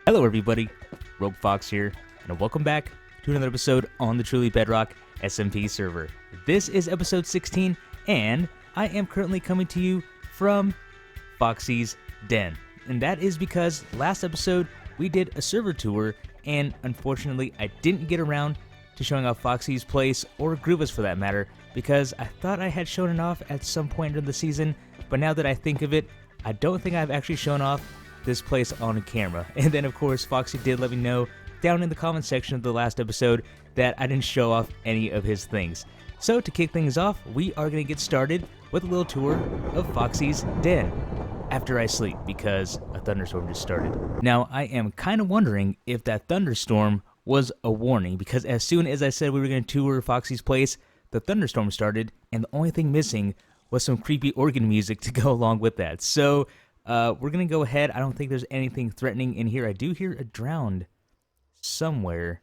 Hello everybody, Rogue Fox here, and welcome back to another episode on the Truly Bedrock SMP server. This is episode 16, and I am currently coming to you from Foxy's Den. And that is because last episode we did a server tour, and unfortunately I didn't get around to showing off Foxy's place, or Gruva's for that matter, because I thought I had shown it off at some point in the season, but now that I think of it, I don't think I've actually shown off this place on camera. And then of course Foxy did let me know down in the comment section of the last episode that I didn't show off any of his things. So to kick things off, we are going to get started with a little tour of Foxy's Den after I sleep, because a thunderstorm just started. Now I am kind of wondering if that thunderstorm was a warning, because as soon as I said we were going to tour Foxy's place, the thunderstorm started, and the only thing missing was some creepy organ music to go along with that. So we're going to go ahead. I don't think there's anything threatening in here. I do hear a drowned somewhere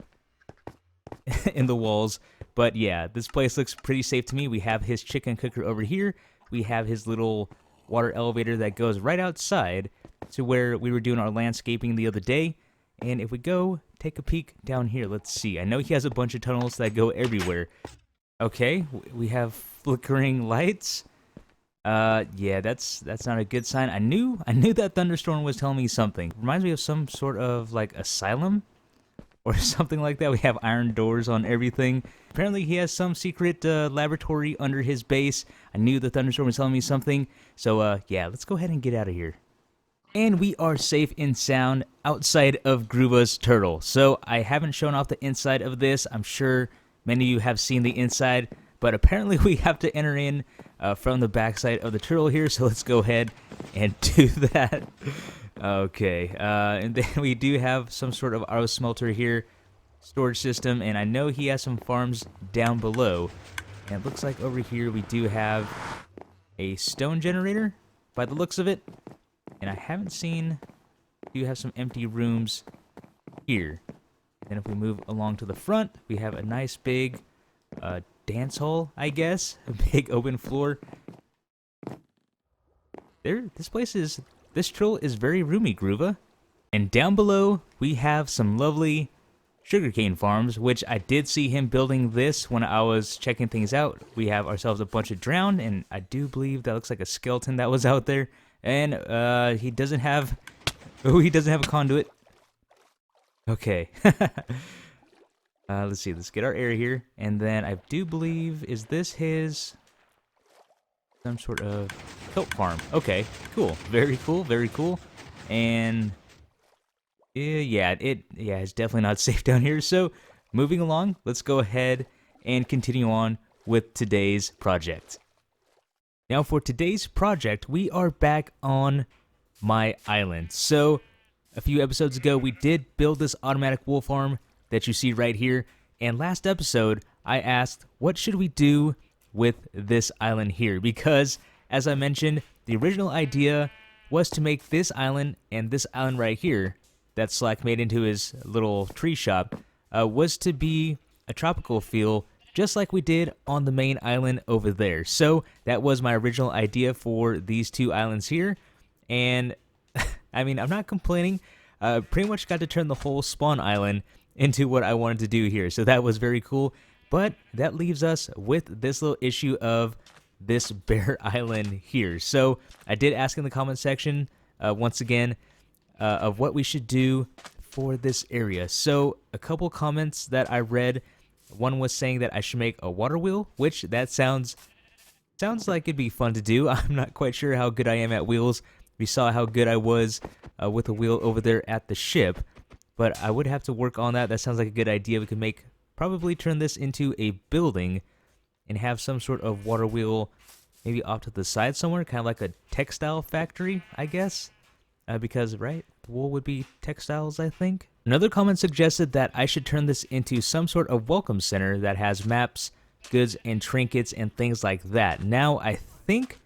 in the walls. But yeah, this place looks pretty safe to me. We have his chicken cooker over here. We have his little water elevator that goes right outside to where we were doing our landscaping the other day. And if we go take a peek down here, let's see. I know he has a bunch of tunnels that go everywhere. Okay, we have flickering lights. Yeah, that's not a good sign. I knew that thunderstorm was telling me something. Reminds me of some sort of like asylum or something like that. We have iron doors on everything. Apparently he has some secret laboratory under his base. I knew the thunderstorm was telling me something. So yeah, let's go ahead and get out of here. And we are safe and sound outside of Gruva's turtle. So I haven't shown off the inside of this. I'm sure many of you have seen the inside, but apparently we have to enter in from the backside of the turtle here, so let's go ahead and do that. Okay, and then we do have some sort of auto smelter here, storage system, and I know he has some farms down below. And it looks like over here we do have a stone generator, by the looks of it. And I haven't seen, we do have some empty rooms here. And if we move along to the front, we have a nice big dance hall, I guess. A big open floor. This turtle is very roomy, Gruva. And down below, we have some lovely Sugarcane Farms, which I did see him building this when I was checking things out. We have ourselves a bunch of drowned, and I do believe that looks like a skeleton that was out there. And he doesn't have a conduit. Okay. Let's see, let's get our area here, and then I do believe, is this his, some sort of kelp farm? Okay, cool, very cool, very cool, and yeah, it's definitely not safe down here, so moving along, let's go ahead and continue on with today's project. Now for today's project, we are back on my island. So a few episodes ago, we did build this automatic wool farm that you see right here, and last episode I asked what should we do with this island here, because as I mentioned, the original idea was to make this island and this island right here that Slack made into his little tree shop was to be a tropical feel, just like we did on the main island over there. So that was my original idea for these two islands here, and I mean, I'm not complaining. Pretty much got to turn the whole spawn island into what I wanted to do here, so that was very cool. But that leaves us with this little issue of this bare island here. So I did ask in the comment section once again of what we should do for this area. So a couple comments that I read, one was saying that I should make a water wheel, which that sounds like it'd be fun to do. I'm not quite sure how good I am at wheels. We saw how good I was with a wheel over there at the ship, but I would have to work on that. That sounds like a good idea. We could probably turn this into a building and have some sort of water wheel maybe off to the side somewhere, kind of like a textile factory, I guess, because, right, wool would be textiles, I think. Another comment suggested that I should turn this into some sort of welcome center that has maps, goods, and trinkets and things like that. Now, I think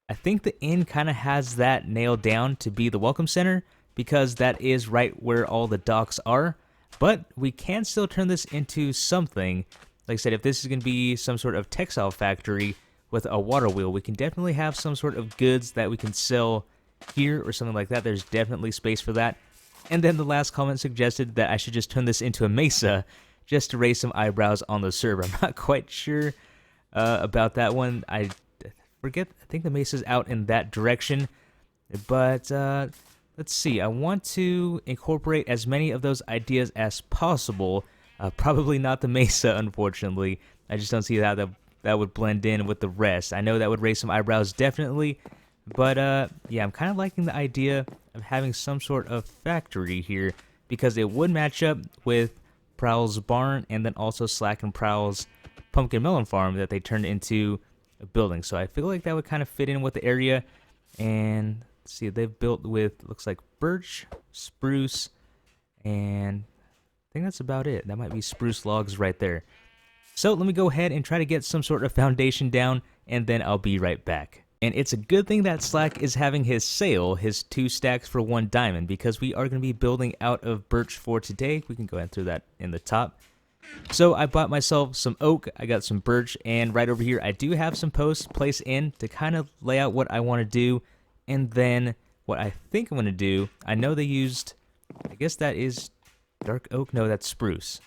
the inn kind of has that nailed down to be the welcome center, because that is right where all the docks are. But we can still turn this into something. Like I said, if this is going to be some sort of textile factory with a water wheel, we can definitely have some sort of goods that we can sell here or something like that. There's definitely space for that. And then the last comment suggested that I should just turn this into a mesa just to raise some eyebrows on the server. I'm not quite sure about that one. I forget, I think the mesa's out in that direction. But let's see, I want to incorporate as many of those ideas as possible. Probably not the mesa, unfortunately. I just don't see how that would blend in with the rest. I know that would raise some eyebrows, definitely. But yeah, I'm kind of liking the idea of having some sort of factory here, because it would match up with Prowl's barn and then also Slack and Prowl's pumpkin melon farm that they turned into a building. So I feel like that would kind of fit in with the area. And let's see, they've built with, looks like birch, spruce, and I think that's about it. That might be spruce logs right there. So let me go ahead and try to get some sort of foundation down, and then I'll be right back. And it's a good thing that Slack is having his sale, his 2 stacks for 1 diamond, because we are going to be building out of birch for today. We can go ahead and throw that in the top. So I bought myself some oak, I got some birch, and right over here I do have some posts placed in to kind of lay out what I want to do. And then what I think I'm going to do, I know they used, I guess that is dark oak, no, that's spruce.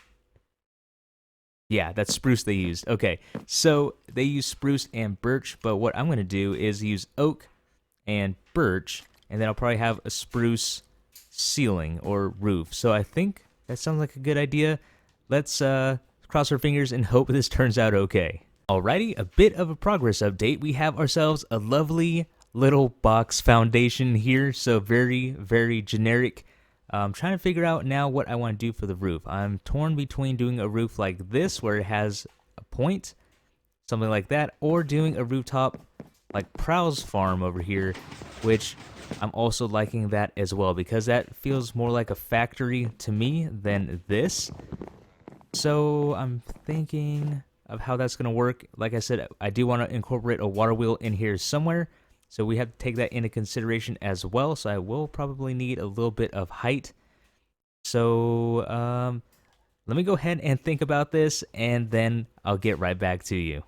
Yeah, that's spruce they used. Okay, so they use spruce and birch, but what I'm going to do is use oak and birch, and then I'll probably have a spruce ceiling or roof. So I think that sounds like a good idea. Let's cross our fingers and hope this turns out okay. Alrighty, a bit of a progress update. We have ourselves a lovely little box foundation here, so very, very generic. I'm trying to figure out now what I want to do for the roof. I'm torn between doing a roof like this, where it has a point, something like that, or doing a rooftop like Prowl's farm over here, which I'm also liking that as well, because that feels more like a factory to me than this. So I'm thinking of how that's going to work. Like I said, I do want to incorporate a water wheel in here somewhere, so we have to take that into consideration as well. So I will probably need a little bit of height. So let me go ahead and think about this, and then I'll get right back to you.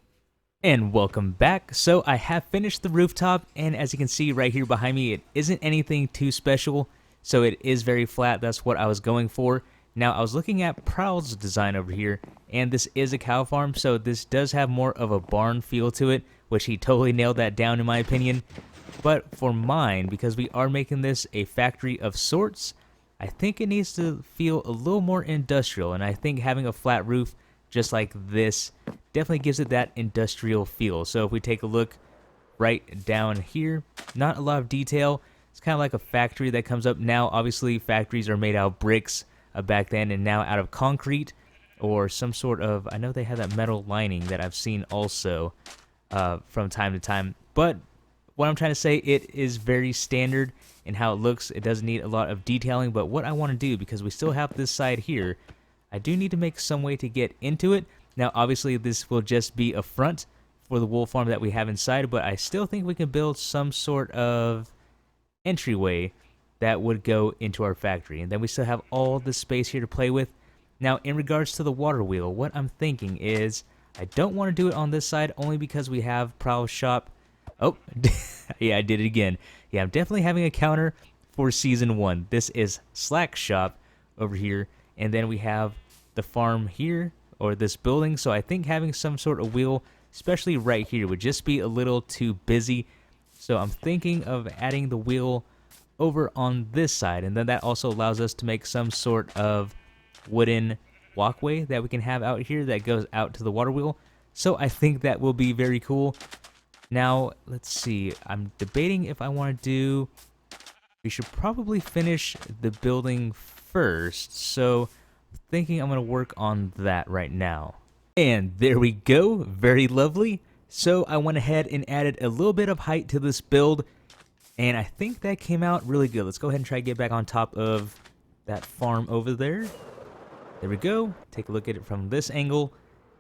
And welcome back. So I have finished the rooftop, and as you can see right here behind me, it isn't anything too special. So it is very flat. That's what I was going for. Now, I was looking at Prowl's design over here, and this is a cow farm, so this does have more of a barn feel to it, which he totally nailed that down in my opinion. But for mine, because we are making this a factory of sorts, I think it needs to feel a little more industrial, and I think having a flat roof just like this definitely gives it that industrial feel. So if we take a look right down here, not a lot of detail. It's kind of like a factory that comes up. Now, obviously, factories are made out of bricks back then, and now out of concrete or some sort of, I know they have that metal lining that I've seen also from time to time. But what I'm trying to say, it is very standard in how it looks. It doesn't need a lot of detailing, but what I want to do, because we still have this side here, I do need to make some way to get into it. Now, obviously, this will just be a front for the wool farm that we have inside, but I still think we can build some sort of entryway that would go into our factory. And then we still have all this space here to play with. Now, in regards to the water wheel, what I'm thinking is I don't want to do it on this side, only because we have Prowl's shop. Oh, yeah, I did it again. Yeah, I'm definitely having a counter for Season 1. This is Slack's shop over here, and then we have the farm here, or this building. So I think having some sort of wheel, especially right here, would just be a little too busy. So I'm thinking of adding the wheel over on this side, and then that also allows us to make some sort of wooden walkway that we can have out here that goes out to the water wheel. So I think that will be very cool. Now, let's see. I'm debating if I want to do... We should probably finish the building first. So I'm thinking I'm going to work on that right now. And there we go. Very lovely. So I went ahead and added a little bit of height to this build, and I think that came out really good. Let's go ahead and try to get back on top of that farm over there. There we go. Take a look at it from this angle.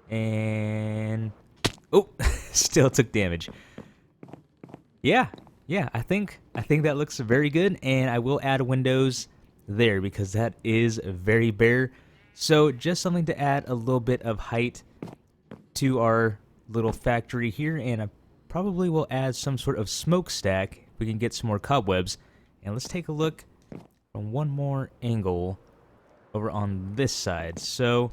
And... oh, still took damage. Yeah, I think that looks very good. And I will add windows there, because that is very bare. So just something to add a little bit of height to our little factory here. And I probably will add some sort of smokestack. We can get some more cobwebs. And let's take a look from one more angle over on this side. So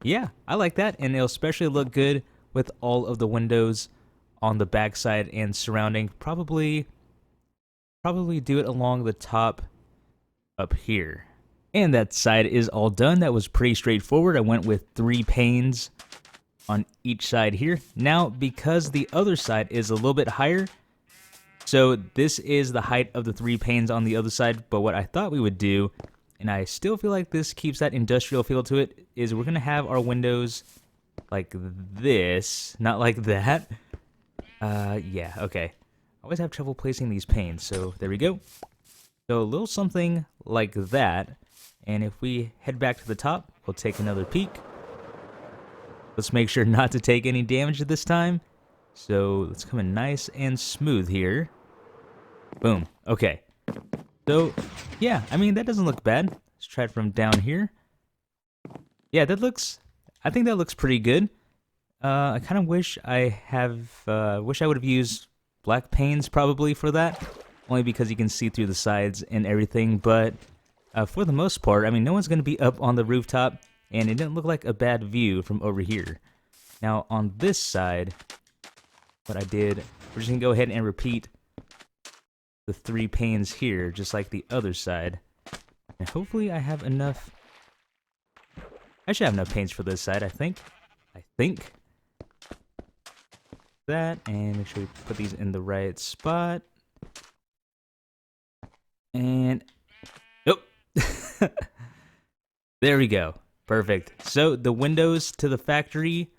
yeah, I like that, and it'll especially look good with all of the windows on the back side and surrounding. Probably do it along the top up here. And that side is all done. That was pretty straightforward. I went with 3 panes on each side here. Now, because the other side is a little bit higher, so this is the height of the 3 panes on the other side, but what I thought we would do, and I still feel like this keeps that industrial feel to it, is we're going to have our windows like this, not like that. Yeah, okay. I always have trouble placing these panes, so there we go. So a little something like that, and if we head back to the top, we'll take another peek. Let's make sure not to take any damage this time. So let's come in nice and smooth here. Boom. Okay. So, yeah, I mean, that doesn't look bad. Let's try it from down here. Yeah, I think that looks pretty good. I kind of wish I would have used black panes probably for that. Only because you can see through the sides and everything. But for the most part, I mean, no one's going to be up on the rooftop. And it didn't look like a bad view from over here. Now, on this side, what I did, we're just going to go ahead and repeat the 3 panes here, just like the other side. And hopefully I have enough. I should have enough panes for this side, I think. That, and make sure we put these in the right spot. And, nope. There we go. Perfect. So the windows to the factory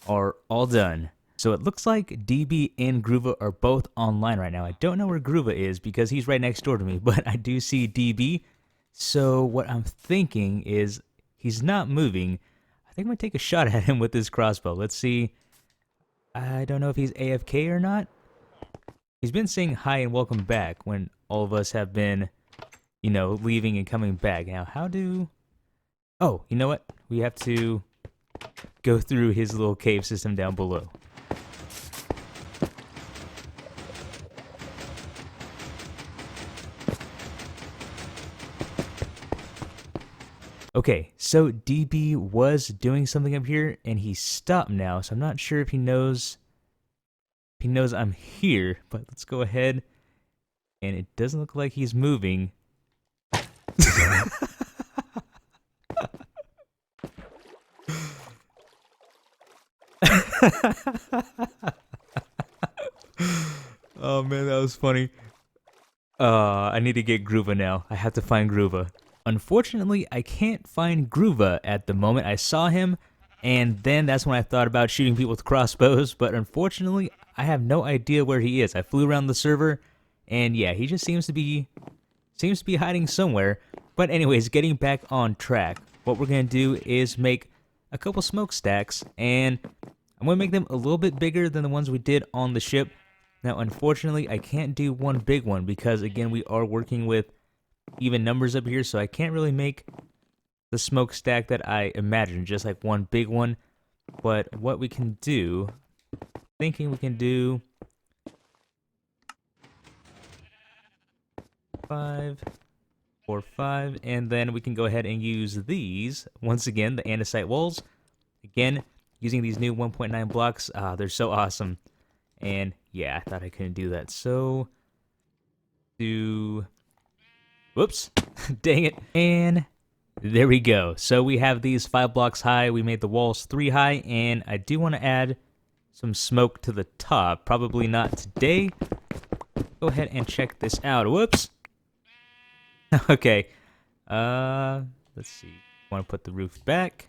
are all done. So it looks like DB and Gruva are both online right now. I don't know where Gruva is because he's right next door to me, but I do see DB. So what I'm thinking is he's not moving. I think I'm going to take a shot at him with this crossbow. Let's see. I don't know if he's AFK or not. He's been saying hi and welcome back when all of us have been, you know, leaving and coming back. Now, how do... Oh, you know what? We have to go through his little cave system down below. Okay, so DB was doing something up here, and he stopped now, so I'm not sure if he knows I'm here, but let's go ahead, and it doesn't look like he's moving. Oh man, that was funny. I need to get Gruva now. I have to find Gruva. Unfortunately, I can't find Gruva at the moment. I saw him, and then that's when I thought about shooting people with crossbows, but unfortunately, I have no idea where he is. I flew around the server, and yeah, he just seems to be hiding somewhere. But anyways, getting back on track, what we're going to do is make a couple smokestacks, and I'm going to make them a little bit bigger than the ones we did on the ship. Now, unfortunately, I can't do one big one because, again, we are working with even numbers up here, so I can't really make the smokestack that I imagined, just like one big one. But what we can do, thinking we can do 5, 4, 5, and then we can go ahead and use these, once again, the andesite walls. Again, using these new 1.9 blocks, they're so awesome. And yeah, I thought I couldn't do that. So, whoops, dang it. And there we go. So we have these 5 blocks high. We made the walls 3 high, and I do want to add some smoke to the top. Probably not today. Go ahead and check this out. Whoops. Okay. Let's see. Want to put the roof back.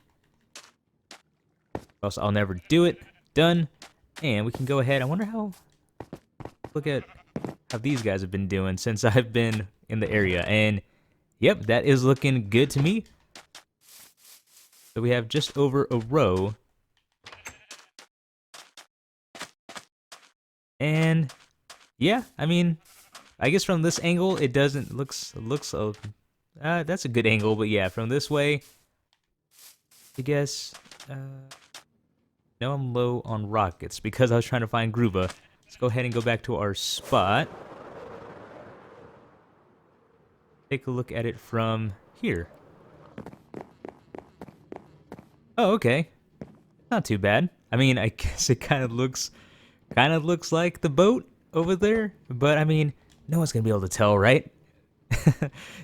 Else I'll never do it. Done. And we can go ahead. I wonder how... Look at how these guys have been doing since I've been in the area. And, yep, that is looking good to me. So we have just over a row. And, yeah, I mean, I guess from this angle, it doesn't... Looks that's a good angle, but yeah, from this way, I guess... Now I'm low on rockets because I was trying to find Gruva. Let's go ahead and go back to our spot. take a look at it from here. Oh, okay. Not too bad. I mean, I guess it kind of looks like the boat over there, but I mean, no one's gonna be able to tell, right?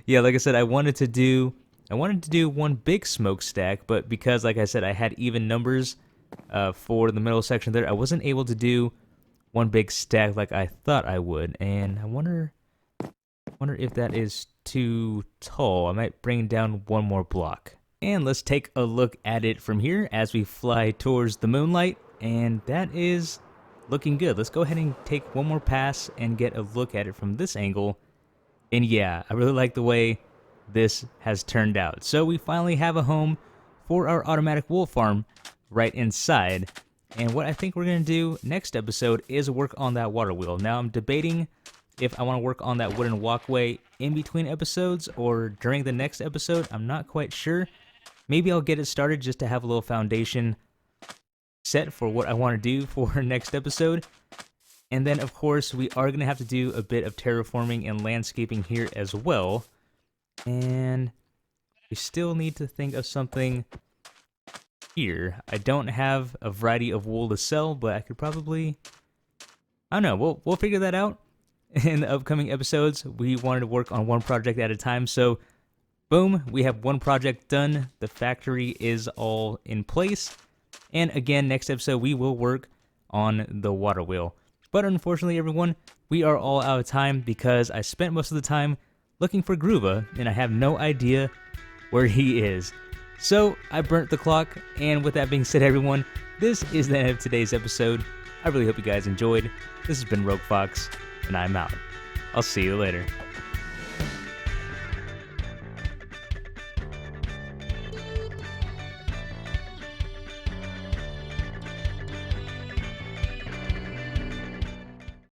Yeah, like I said, I wanted to do one big smokestack, but because, like I said, I had even numbers for the middle section there, I wasn't able to do one big stack like I thought I would, and I wonder if that is too tall. I might bring down one more block. And let's take a look at it from here as we fly towards the moonlight, and that is looking good. Let's go ahead and take one more pass and get a look at it from this angle. And yeah, I really like the way this has turned out. So we finally have a home for our automatic wool farm right inside. And what I think we're going to do next episode is work on that water wheel. Now I'm debating if I want to work on that wooden walkway in between episodes or during the next episode. I'm not quite sure. Maybe I'll get it started just to have a little foundation set for what I want to do for next episode. And then, of course, we are going to have to do a bit of terraforming and landscaping here as well. And we still need to think of something here. I don't have a variety of wool to sell, but I could probably... I don't know. We'll figure that out in the upcoming episodes. We wanted to work on one project at a time, so boom, we have one project done. The factory is all in place. And again, next episode, we will work on the water wheel. But unfortunately, everyone, we are all out of time because I spent most of the time looking for Gruva, and I have no idea where he is. So I burnt the clock, and with that being said, everyone, this is the end of today's episode. I really hope you guys enjoyed. This has been Rogue Fox, and I'm out. I'll see you later.